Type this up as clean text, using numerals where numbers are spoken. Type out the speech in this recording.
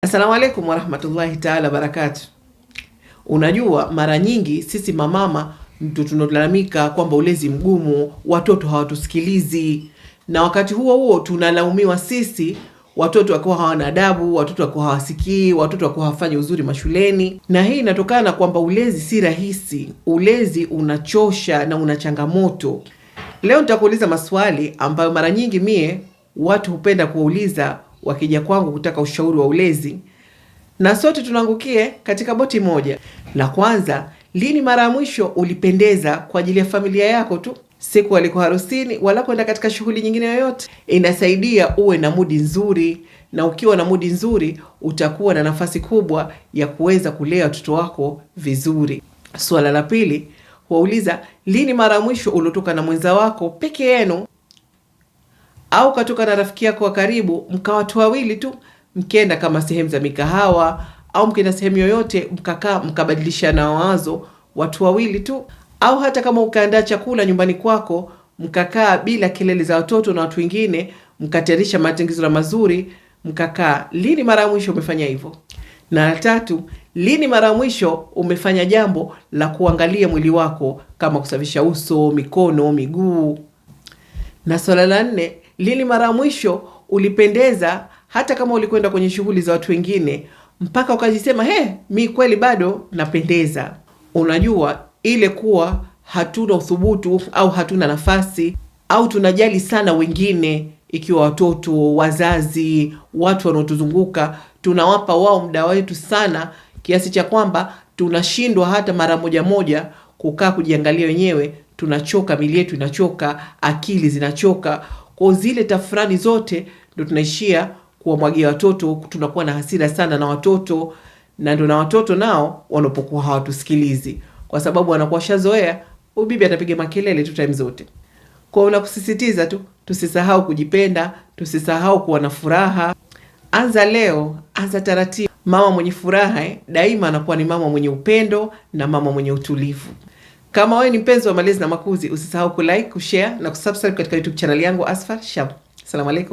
Assalamu alaikum warahmatullahi ta'ala barakatuh. Unajua, mara nyingi sisi mamama ndio tunalalamika kwamba ulezi mgumu, watoto hawatusikilizi, na wakati huo huo tunalaumiwa sisi, watoto wako hawana adabu, watoto wako hawasikii, watoto wako hawafanyi uzuri mashuleni. Na hii inatokana kwamba ulezi si rahisi, ulezi unachosha na una changamoto. Leo nitakuuliza maswali ambayo mara nyingi watu hupenda kuuliza wakija kwangu kutaka ushauri wa ulezi, na sote tunaangukie katika boti moja. La kwanza, lini mara ya mwisho ulipendeza kwa ajili ya familia yako tu? Siku walikuwa harusini wala kwenda katika shughuli nyingine yoyote? Inasaidia uwe na mudi nzuri, na ukiwa na mudi nzuri utakuwa na nafasi kubwa ya kuweza kulea watoto wako vizuri. Swala la pili, wauliza lini mara ya mwisho uliotoka na mwenza wako peke yenu, au katoka na rafiki yako wa karibu mkawa watu wawili tu, mkenda kama sehemu za mikahawa au mkenda sehemu yoyote, mkakaa mkabadilishana mawazo watu wawili tu, au hata kama ukaandaa chakula nyumbani kwako mkakaa bila kelele za watoto na watu wengine, mkatayarisha matengenezo mazuri mkakaa. Lini mara ya mwisho umefanya hivyo? Na la tatu, lini mara ya mwisho umefanya jambo la kuangalia mwili wako kama kusafisha uso, mikono, miguu? Na swala la nne, lini mara ya mwisho ulipendeza hata kama ulikwenda kwenye shughuli za watu wengine mpaka ukajisema mi kweli bado napendeza? Unajua, ile kuwa hatuna uthubutu au hatuna nafasi au tunajali sana wengine, ikiwa watoto, wazazi, watu wanaotuzunguka, tunawapa wao muda wetu sana kiasi cha kwamba tunashindwa hata mara moja kukaa kujiangalia wenyewe. Tunachoka, mili yetu inachoka, akili zinachoka. Kwa zile tafrani zote ndio tunaishia kuwamwagia watoto. Tunakuwa na hasira sana na watoto, na ndio na watoto nao wanapokuwa hawatusikilizi, kwa sababu wanakuwa shazoea bibi atapiga makelele tu time zote. Kwa hiyo nakusisitiza tu, tusisahau kujipenda, tusisahau kuwa na furaha. Anza leo, anza taratibu. Mama mwenye furaha daima anakuwa ni mama mwenye upendo na mama mwenye utulivu. Kama wewe ni mpenzi wa malezi na makuzi, usisahau kulike, kushare na kusubscribe katika YouTube channel yangu Asfar Shab. Asalamu alaykum.